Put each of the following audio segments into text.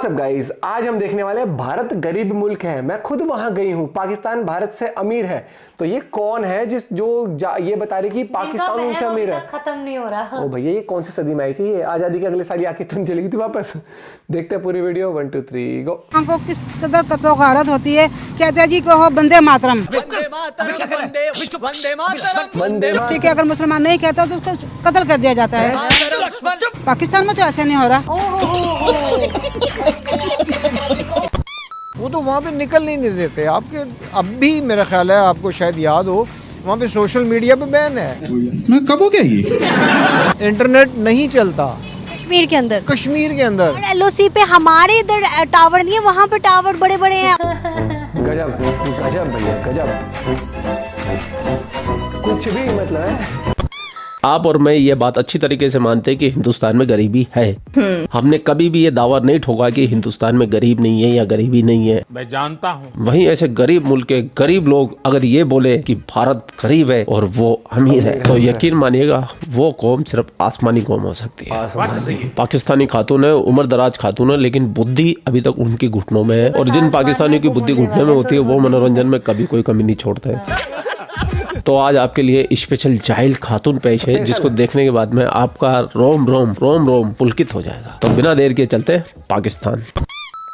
WhatsApp guys, आज हम देखने वाले हैं भारत गरीब मुल्क है। मैं खुद वहां गई हूं। पाकिस्तान भारत से अमीर है, तो ये कौन है ये बता रही कि पाकिस्तान उनसे अमीर है? खत्म नहीं हो रहा। ओ भैया, ये कौन सी सदी में आई थी? ये आजादी के अगले साल ही आके तुम चली गई थी वापस। देखते हैं पूरी वीडियो। 1 2 3 गो। हमको किस कदर कत्लो गारत होती है। कहते हैं जी को वंदे मातरम। ठीक है, अगर मुसलमान नहीं कहता तो उसको कत्ल कर दिया जाता है। पाकिस्तान में तो ऐसा नहीं हो रहा। वो तो वहाँ पे निकल नहीं देते आपके। अब भी मेरा ख्याल है, आपको शायद याद हो, वहाँ पे सोशल मीडिया पे बैन है। कब हो गया ये? इंटरनेट नहीं चलता कश्मीर के अंदर। और LOC पे हमारे इधर टावर नहीं है, वहाँ पे टावर बड़े बड़े हैं। गजब गजब भैया, गजब। कुछ भी मतलब है। आप और मैं ये बात अच्छी तरीके से मानते हैं कि हिंदुस्तान में गरीबी है। हमने कभी भी ये दावा नहीं ठोका कि हिंदुस्तान में गरीब नहीं है या गरीबी नहीं है। मैं जानता हूँ। वहीं ऐसे गरीब मुल्क के गरीब लोग अगर ये बोले कि भारत गरीब है और वो अमीर है, तो यकीन मानिएगा वो कौम सिर्फ आसमानी कौम हो सकती है। पाकिस्तानी खातून है, उम्र दराज खातून है, लेकिन बुद्धि अभी तक उनकी घुटनों में है। और जिन पाकिस्तानियों की बुद्धि घुटने में होती है वो मनोरंजन में कभी कोई कमी नहीं छोड़ते है। तो आज आपके लिए स्पेशल जाहिल खातून पेश है, जिसको देखने के बाद में आपका रोम रोम रोम रोम पुलकित हो जाएगा। तो बिना देर के चलते पाकिस्तान।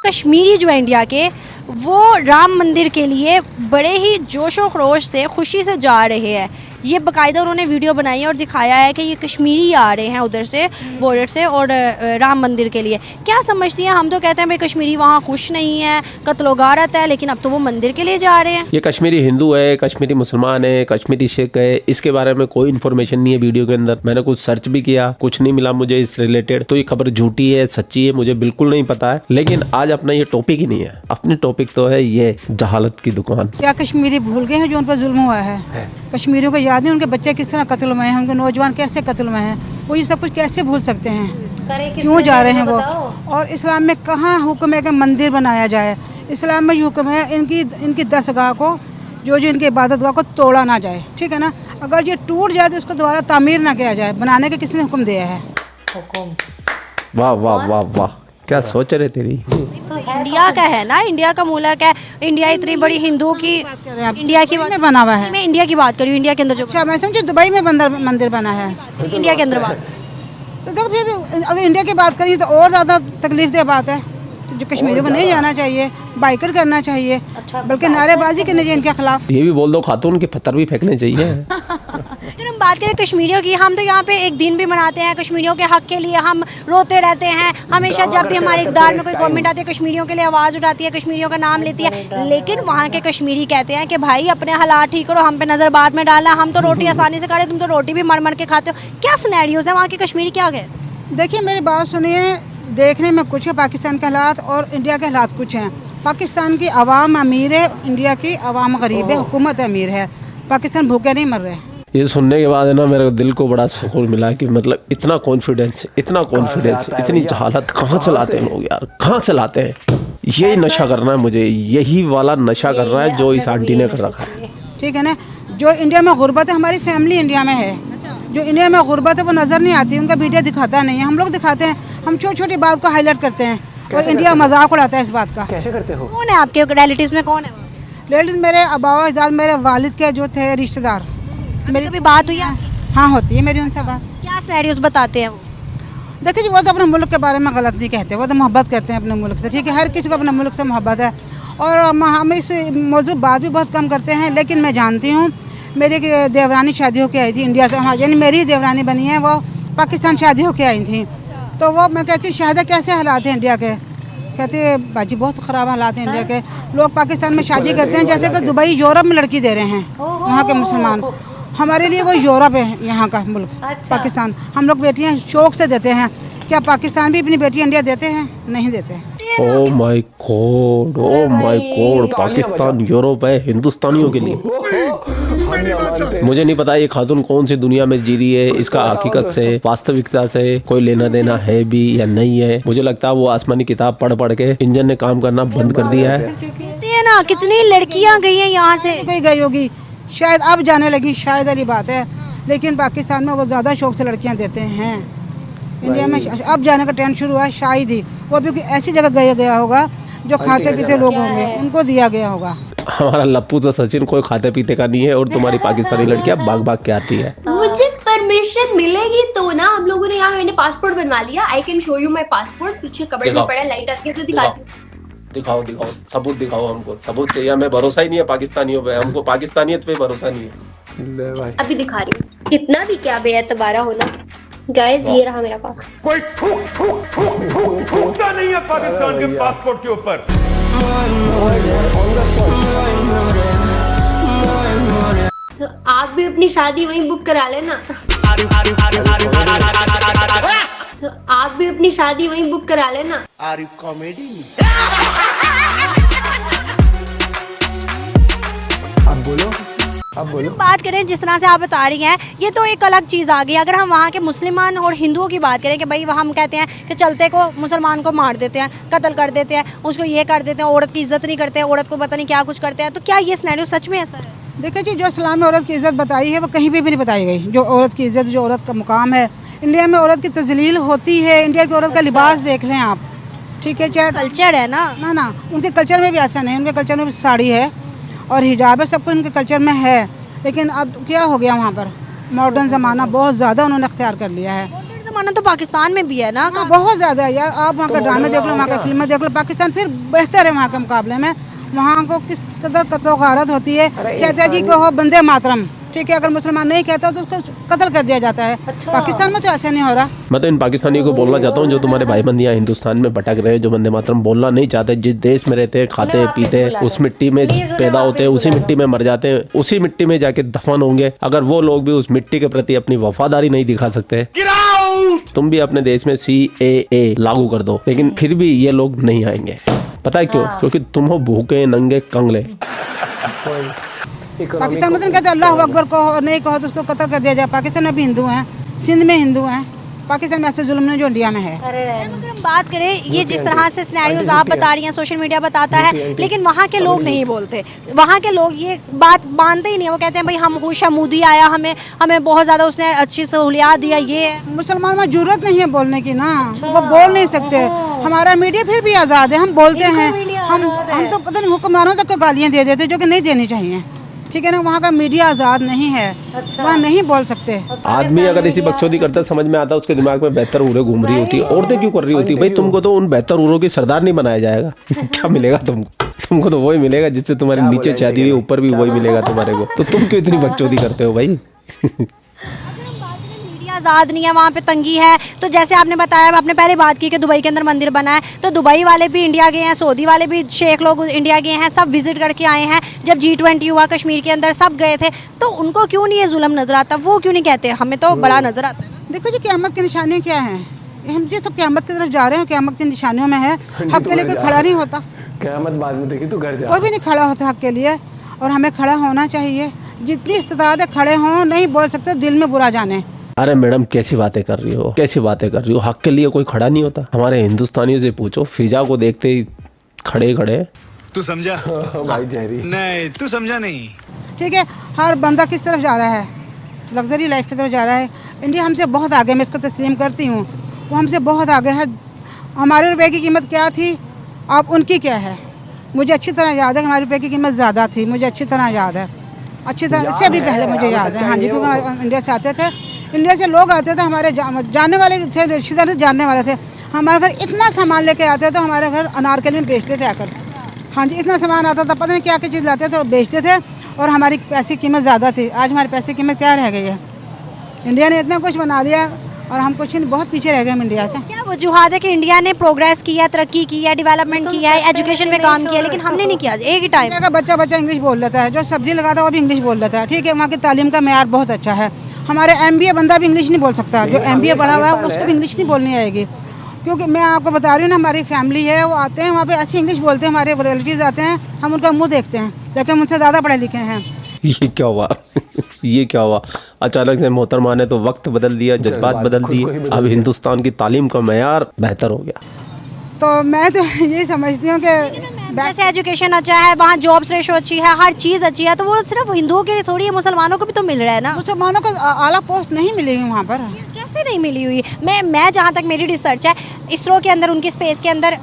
कश्मीरी जो है इंडिया के, वो राम मंदिर के लिए बड़े ही जोशो खरोश से खुशी से जा रहे हैं। ये बाकायदा उन्होंने वीडियो बनाई है और दिखाया है कि ये कश्मीरी आ रहे हैं उधर से, बॉर्डर से, और राम मंदिर के लिए। क्या समझती हैं? हम तो कहते हैं भाई कश्मीरी वहाँ खुश नहीं है, कत्लो गारत है, लेकिन अब तो वो मंदिर के लिए जा रहे हैं। ये कश्मीरी हिंदू है, कश्मीरी मुसलमान है, कश्मीरी सिख है, इसके बारे में कोई इन्फॉर्मेशन नहीं है वीडियो के अंदर। मैंने कुछ सर्च भी किया, कुछ नहीं मिला मुझे इस रिलेटेड। तो ये खबर झूठी है सच्ची है मुझे बिल्कुल नहीं पता है। लेकिन आज अपना ये टॉपिक ही नहीं है। अपनी टॉपिक तो है ये जहालत की दुकान। क्या कश्मीरी भूल गए हैं जो उन पर जुल्म हुआ है? कश्मीरियों को याद नहीं उनके बच्चे किस तरह कत्ल में हैं, उनके नौजवान कैसे कत्ल में हैं। वो ये सब कुछ कैसे भूल सकते हैं? क्यों जा रहे हैं वो? और इस्लाम में कहाँ हुक्म है कि मंदिर बनाया जाए? इस्लाम में हुक्म है इनकी दरगाह को, जो इनकी इबादत गाह को तोड़ा ना जाए। ठीक है ना? अगर ये टूट जाए तो उसको दोबारा तामीर ना किया जाए। बनाने का किसने हुक्म दिया है? वाह वाह वाह वाह, क्या सोच रहे तेरी। तो इंडिया का है ना, इंडिया का मुल्क है। इंडिया इतनी बड़ी हिंदू की, इंडिया की में बना हुआ है। मैं इंडिया की बात कर रही हूँ। इंडिया के अंदर जो, अच्छा, मैं समझी दुबई में मंदिर बना है। इंडिया के अंदर बात तो देखो, फिर अगर इंडिया की बात करिए तो और ज़्यादा तकलीफ दह बात है। जो कश्मीरियों को नहीं जाना चाहिए, बाइकआउट करना चाहिए, बल्कि नारेबाजी करनी चाहिए इनके खिलाफ। ये भी बोल दो खातून के पत्थर भी फेंकने चाहिए। अगर हम बात करें कश्मीरियों की, हम तो यहाँ पे एक दिन भी मनाते हैं कश्मीरियों के हक के लिए। हम रोते रहते हैं हमेशा, जब भी हमारे इक़्तिदार में कोई गवर्नमेंट आती है कश्मीरियों के लिए आवाज़ उठाती है, कश्मीरियों का नाम लेती है। लेकिन वहाँ के कश्मीरी कहते हैं कि भाई अपने हालात ठीक करो, हम पे नज़र बाद में डालना। हम तो रोटी आसानी से खा रहे, तुम तो रोटी भी मर मर के खाते हो। क्या सिनेरियोज है वहाँ के कश्मीरी? क्या गए? देखिए, मेरी बात सुनिए। देखने में कुछ है पाकिस्तान के हालात और इंडिया के हालात कुछ हैं। पाकिस्तान की आवाम अमीर है, इंडिया की आवाम गरीब है, हुकूमत अमीर है। पाकिस्तान भूखे नहीं मर रहे। ये सुनने के बाद है ना, मेरे दिल को बड़ा सुकून मिला कि मतलब इतना कॉन्फिडेंस, इतनी जहालत कहाँ से लाते हैं लोग यार, कहाँ से लाते हैं? यही नशा करना है मुझे, यही वाला नशा करना है जो इस आंटी ने कर रखा है। ठीक है ना? जो इंडिया में गुर्बत है, हमारी फैमिली इंडिया में है। जो इंडिया में गुर्बत है वो नज़र नहीं आती, उनका मीडिया दिखाता नहीं है। हम लोग दिखाते हैं, हम छोटी छोटी बात को हाईलाइट करते हैं और इंडिया मजाक उड़ाता है इस बात का। कैसे करते हो? कौन है आपके रिलेटिव्स में? कौन है? रिलेटिव्स मेरे अबाव अजदाद, मेरे वालिद के जो थे रिश्तेदार। मेरी कभी बात हुई है? हाँ, होती है मेरी उनसे बात। क्या सिनेरियोज बताते हैं वो? देखिए जी, वो तो अपने मुल्क के बारे में गलत नहीं कहते, वो तो मोहब्बत करते हैं अपने मुल्क से। ठीक है, हर किसी को अपने मुल्क से मोहब्बत है। और हम इस मौजूद बात भी बहुत कम करते हैं। लेकिन मैं जानती हूँ, मेरी देवरानी शादी होकर आई थी इंडिया से, यानी मेरी देवरानी बनी है, वो पाकिस्तान शादी होकर आई थी। तो वो मैं कहती हूँ, शायद कैसे हालात हैं इंडिया के? कहते हैं बाजी बहुत ख़राब हालात हैं इंडिया के। लोग पाकिस्तान में शादी करते हैं जैसे कि दुबई यूरोप में लड़की दे रहे हैं वहाँ के मुसलमान। हमारे लिए वो यूरोप है, यहाँ का मुल्क पाकिस्तान। हम लोग बेटियाँ शौक से देते हैं। क्या पाकिस्तान भी अपनी बेटी इंडिया देते हैं? नहीं देते। Oh my God, oh my God, Pakistan Europe है हिंदुस्तानियों के लिए। मुझे नहीं पता ये खातून कौन सी दुनिया में जी रही है, इसका हकीकत से, वास्तविकता से कोई लेना देना है भी या नहीं है। मुझे लगता है वो आसमानी किताब पढ़ पढ़ के इंजन ने काम करना बंद कर दिया है। ना कितनी लड़कियां गई हैं यहाँ से, कोई गई होगी शायद, अब जाने लगी, शायद वाली बात है। लेकिन पाकिस्तान में वो ज़्यादा शौक से लड़कियाँ देते हैं। इंडिया में अब जाने का ट्रेंड शुरू हुआ है, शायद ही वो भी ऐसी जगह गया होगा जो खाते पीते लोग होंगे, उनको दिया गया होगा। हमारा लप्पू तो सचिन कोई खाते पीते का नहीं है और तुम्हारी पाकिस्तानी लड़कियां भाग भाग के आती है। मुझे परमिशन मिलेगी तो ना। हम लोगों ने यहाँ मैंने पासपोर्ट बनवा लिया। I can show you my passport. पीछे कबर्ड में पड़ा है, लाइट आती है तो दिखाती हूँ। दिखाओ दिखाओ, सबूत दिखाओ हमको। सबूत चाहिए हमें, भरोसा ही नहीं है पाकिस्तानियों पे, हमको पाकिस्तानियत पे भरोसा नहीं है। ले भाई, अभी दिखा रही हूँ। कितना भी क्या बेएतबारा होना। गाइस ये रहा मेरा पास। कोई थूकता नहीं है पाकिस्तान के पासपोर्ट के ऊपर। तो आप भी अपनी शादी वहीं बुक करा लेना। तो आप भी अपनी शादी वहीं बुक करा लेना। Are you comedy? अब बोलो, अब बोलो। बात करें जिस तरह से आप बता रही हैं, ये तो एक अलग चीज़ आ गई। अगर हम वहाँ के मुसलमान और हिंदुओं की बात करें कि भाई वहाँ हम कहते हैं कि चलते को मुसलमान को मार देते हैं, कत्ल कर देते हैं, उसको ये कर देते हैं, औरत की इज्जत नहीं करते हैं, औरत को पता नहीं क्या कुछ करते हैं, तो क्या ये सिनेरियो सच में ऐसा है? देखिए जी, जो इस्लाम में औरत की इज़्ज़त बताई है वो कहीं भी नहीं बताई गई। जो औरत की इज़्ज़त, जो औरत का मुकाम है, इंडिया में औरत की तजलील होती है। इंडिया की औरत का लिबास देख लें आप, ठीक है, चाहे कल्चर है ना। ना उनके कल्चर में भी ऐसा नहीं। उनके कल्चर में भी साड़ी है और हिजाब है, सब कुछ उनके कल्चर में है। लेकिन अब क्या हो गया, वहाँ पर मॉडर्न ज़माना बहुत ज़्यादा उन्होंने अख्तियार कर लिया है। मॉडर्न ज़माना तो पाकिस्तान में भी है ना। हाँ, बहुत ज़्यादा है यार। आप वहाँ का ड्रामे देख लो, वहाँ का फिल्में देख लो, पाकिस्तान फिर बेहतर है वहाँ के मुकाबले में। वहाँ को किस कदर कत्ल गारत होती है। कहते हैं जी को हो बंदे मातरम, ठीक है, अगर मुसलमान नहीं कहता तो उसको कत्ल कर दिया जाता है। पाकिस्तान में तो ऐसा नहीं हो रहा। मैं तो इन पाकिस्तानियों को बोलना चाहता हूँ जो तुम्हारे भाई बंद यहाँ हिंदुस्तान में भटक रहे हैं, जो वंदे मातरम बोलना नहीं चाहते, जिस देश में रहते हैं, खाते पीते, उस मिट्टी में पैदा होते हैं, उसी मिट्टी में मर जाते हैं, उसी मिट्टी में जाके दफन होंगे। अगर वो लोग भी उस मिट्टी के प्रति अपनी वफादारी नहीं दिखा सकते, तुम भी अपने देश में CAA लागू कर दो, लेकिन फिर भी ये लोग नहीं आएंगे। पता है क्यों? क्योंकि तुम हो भूखे नंगे कंगले। पाकिस्तान में तो कहते अल्लाह अकबर कहो और नहीं कहो तो उसको कत्ल कर दिया जाए। पाकिस्तान में भी हिंदू हैं, सिंध में हिंदू हैं, पाकिस्तान में ऐसे जुल्म नहीं जो इंडिया में है। अगर हम बात करें, ये जिस तरह से सिनेरियोज आप बता रही हैं, सोशल मीडिया बताता है, लेकिन वहाँ के लोग नहीं बोलते। वहाँ के लोग ये बात मानते ही नहीं। वो कहते हैं भाई हम खुशामूदी आया, हमें बहुत ज़्यादा उसने अच्छी सहूलियात दिया। ये मुसलमान में जरूरत नहीं है बोलने की ना, वो बोल नहीं सकते। हमारा मीडिया फिर भी आज़ाद है, हम बोलते हैं। हम तो पता नहीं हुक्मरानों तक को गालियाँ दे देते जो कि नहीं देनी चाहिए, ठीक है ना। वहाँ का मीडिया आज़ाद नहीं है, वहाँ नहीं बोल सकते। आदमी अगर इसी बकचोदी करता समझ में आता, उसके दिमाग में बेहतर उरे घूम रही होती। औरतें क्यों कर रही होती? भाई तुमको तो उन बेहतर उरों की सरदार नहीं बनाया जाएगा। क्या मिलेगा तुमको तो वही मिलेगा जिससे तुम्हारे नीचे शादी हुई, ऊपर भी वही मिलेगा तुम्हारे को। तो तुम क्यों इतनी बकचोदी करते हो भाई? आज़ाद नहीं है, वहाँ पे तंगी है। तो जैसे आपने बताया, आपने पहले बात की कि दुबई के अंदर मंदिर बना है, तो दुबई वाले भी इंडिया गए हैं, सऊदी वाले भी शेख लोग इंडिया गए हैं, सब विजिट करके आए हैं। जब G20 हुआ कश्मीर के अंदर सब गए थे, तो उनको क्यों नहीं ये जुल्म नजर आता? वो क्यों नहीं कहते? हमें तो बड़ा नजर आता है। देखो जी, क़यामत की निशानियाँ क्या हैं? हम जी सब क़यामत की तरफ जा रहे हैं, क़यामत की निशानियों में है। हक के लिए कोई खड़ा नहीं होता, क़यामत बाद में देखी, तू घर जा। कोई भी नहीं खड़ा होता हक के लिए, और हमें खड़ा होना चाहिए। जितनी इस्तिताअत है खड़े हों, नहीं बोल सकते दिल में बुरा जाने। अरे मैडम कैसी बातें कर रही हो, कैसी बातें कर रही हो? हक के लिए कोई खड़ा नहीं होता। हमारे हिंदुस्तानियों से पूछो, फिजा को देखते ही खड़े खड़े। तू समझा भाई जहरी नहीं, तू समझा नहीं। ठीक है, हर बंदा किस तरफ जा रहा है? लग्जरी लाइफ की तरफ जा रहा है। इंडिया हमसे बहुत आगे, मैं इसको तस्लीम करती हूँ। वो हमसे बहुत आगे है। हमारे रुपए की कीमत क्या थी, अब उनकी क्या है? मुझे अच्छी तरह याद है कि हमारे रुपए की कीमत ज़्यादा थी, मुझे अच्छी तरह याद है, अच्छी तरह इससे भी पहले मुझे याद है। हाँ जी, क्योंकि हम इंडिया से आते थे, इंडिया से लोग आते थे, हमारे जानने वाले थे, रिश्तेदार जानने वाले थे। हमारे घर इतना सामान लेके आते थे, हमारे घर अनारकली में बेचते थे आकर। हाँ जी, इतना सामान आता था, पता नहीं क्या क्या चीज़ लाते थे और बेचते थे, और हमारी पैसे की कीमत ज़्यादा थी। आज हमारे पैसे की कीमत क्या रह गई है? इंडिया ने इतना कुछ बना दिया और हम कुछ नहीं, बहुत पीछे रह गए हम इंडिया से। क्या वजूहत है कि इंडिया ने प्रोग्रेस किया, तरक्की की है, डेवलपमेंट किया है, एजुकेशन पे काम किया, लेकिन हमने नहीं किया? एक ही टाइम इंडिया का बच्चा इंग्लिश बोल लेता है, जो सब्जी लगाता है वो भी इंग्लिश बोल लेता है, ठीक है। वहाँ की तालीम का मेयार बहुत अच्छा है। हमारे MBA बंदा भी इंग्लिश नहीं बोल सकता, जो MBA पढ़ा हुआ है उसको भी इंग्लिश नहीं बोलनी आएगी। क्योंकि मैं आपको बता रही हूँ ना, हमारी फैमिली है, वो आते हैं वहाँ पे ऐसी इंग्लिश बोलते हैं, हमारे रिलेटिव्स आते हैं, हम उनका मुंह देखते हैं, जबकि हम उनसे ज़्यादा पढ़े लिखे हैं। ये क्या हुआ? ये क्या हुआ? अचानक से मोहतरमा ने तो वक्त बदल दिया, जज्बात बदल दिए। अब हिंदुस्तान की तालीम का मेयार बेहतर हो गया। तो मैं तो यही समझती हूँ कि जैसे एजुकेशन अच्छा है, वहाँ जॉब्स रेशो अच्छी है, हर चीज़ अच्छी है, तो वो सिर्फ हिंदुओं के लिए थोड़ी है, मुसलमानों को भी तो मिल रहा है ना। मुसलमानों को आला पोस्ट नहीं मिलेगी वहाँ पर। कैसे से नहीं मिली हुई। मैं जहाँ तक मेरी रिसर्च है, इसरो के अंदर उनकी स्पेस के अंदर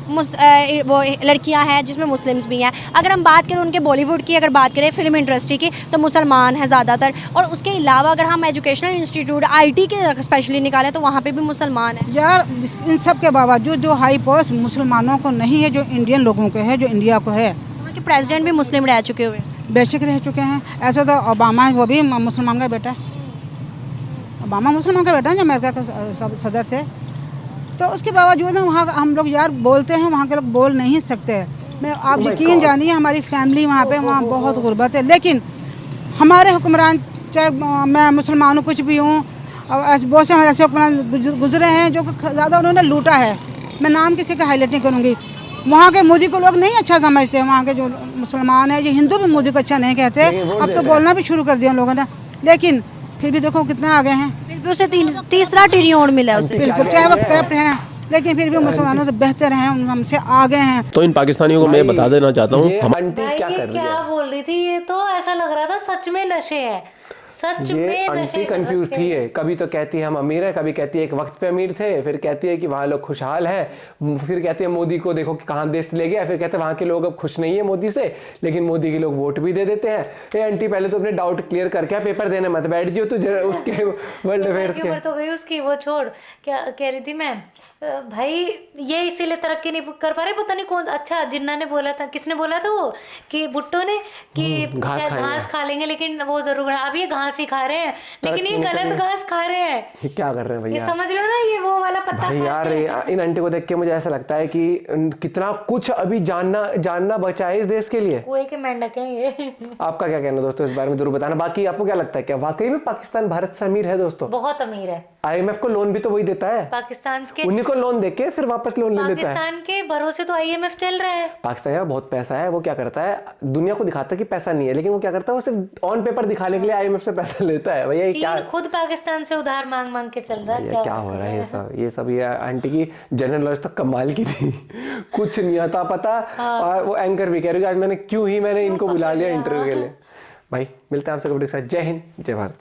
वो लड़कियाँ हैं जिसमें मुस्लिम्स भी हैं। अगर हम बात करें उनके बॉलीवुड की, अगर बात करें फिल्म इंडस्ट्री की, तो मुसलमान हैं ज़्यादातर। और उसके अलावा अगर हम एजुकेशनल इंस्टीट्यूट IT के स्पेशली निकालें तो वहाँ पर भी मुसलमान हैं। यार इन सब के बावजूद जो हाई पोस्ट मुसलमानों को नहीं है, जो इंडियन लोगों को है, जो इंडिया को है। वहाँ के प्रेसिडेंट भी मुस्लिम रह चुके हुए, बेशक रह चुके हैं। ऐसा तो ओबामा है, वो भी मुसलमान का बेटा है। ओबामा मुसलमान का बेटा है, जो अमेरिका के सदर थे। तो उसके बावजूद वहाँ हम लोग यार बोलते हैं, वहाँ के लोग बोल नहीं सकते। आप यकीन जानिए हमारी फैमिली वहाँ पे वहाँ बहुत गुर्बत है, लेकिन हमारे हुक्मरान, चाहे मैं मुसलमान हूँ कुछ भी हूँ, और बहुत से हमारे ऐसे हुक्मरान गुजरे हैं जो ज़्यादा उन्होंने लूटा है। मैं नाम किसी का हाईलाइट नहीं करूँगी। वहाँ के मोदी को लोग नहीं अच्छा समझते, वहाँ के जो मुसलमान हैं, ये हिंदू भी मोदी को अच्छा नहीं कहते। अब तो बोलना भी शुरू कर दिया लोगों ने, लेकिन फिर भी देखो कितने आगे हैं। फिर भी उसे तीसरा ट्रिलियन मिला है उसे। बिल्कुल, चाहे वो करप्ट हैं, लेकिन फिर भी मुसलमानों से बेहतर हैं, हमसे आगे हैं। तो इन पाकिस्तानियों को मैं बता देना चाहता हूँ, आंटी क्या कर रही है? क्या बोल रही थी? ये तो ऐसा लग रहा था सच में नशे है, सच ये में आंटी नशे कंफ्यूज थी है। कभी तो कहती है हम अमीर हैं, कभी कहती है एक वक्त पे अमीर थे, फिर कहती है कि वहाँ लोग खुशहाल हैं, फिर कहती है मोदी को देखो कि कहाँ देश ले गया, फिर कहते हैं वहाँ के लोग अब खुश नहीं है मोदी से, लेकिन मोदी के लोग वोट भी दे देते हैं। ये आंटी पहले तो अपने डाउट क्लियर करके पेपर देने मत बैठ जियो तो उसके वर्ल्ड अफेयर्स के। तो गई उसकी, वो छोड़। क्या कह रही थी मैं? भाई ये इसीलिए तरक्की नहीं कर पा रहे, पता नहीं कौन। अच्छा, जिन्ना ने बोला था, किसने बोला था वो, कि भुट्टो ने, कि घास खा लेंगे लेकिन वो जरूर, अब ये घास ही खा रहे हैं, लेकिन ये गलत घास खा रहे हैं। ये क्या कर रहे हैं भैया? ये समझ लो ना, ये वो वाला पत्ता भाई यार, इन आंटी को देख के मुझे ऐसा लगता है कि कितना कुछ अभी जानना बचा है इस देश के लिए। कुएं के मेंढक हैं ये। आपका क्या कहना दोस्तों इस बारे में जरूर बताना। बाकी आपको क्या लगता है, क्या वाकई में पाकिस्तान भारत से अमीर है दोस्तों? बहुत अमीर है। IMF को लोन भी तो वही देता है, पाकिस्तान के, उन्हीं को लोन देके फिर वापस लोन ले लेता है। पाकिस्तान के भरोसे तो IMF चल रहा है। पाकिस्तान का बहुत पैसा है, वो क्या करता है, दुनिया को दिखाता है कि पैसा नहीं है, लेकिन वो क्या करता है, वो सिर्फ ऑन पेपर दिखाने के लिए IMF से पैसा लेता है। भैया क्या खुद पाकिस्तान से उधार मांग मांग के चल रहा है। क्या हो रहा है ये सब ये आंटी की जनरल नॉलेज तो कमाल की थी। कुछ नहीं आता पता। और वो एंकर भी कह रही है आज मैंने इनको बुला लिया इंटरव्यू के लिए। भाई मिलते हैं आपसे कभी के साथ। जय हिंद, जय भारत।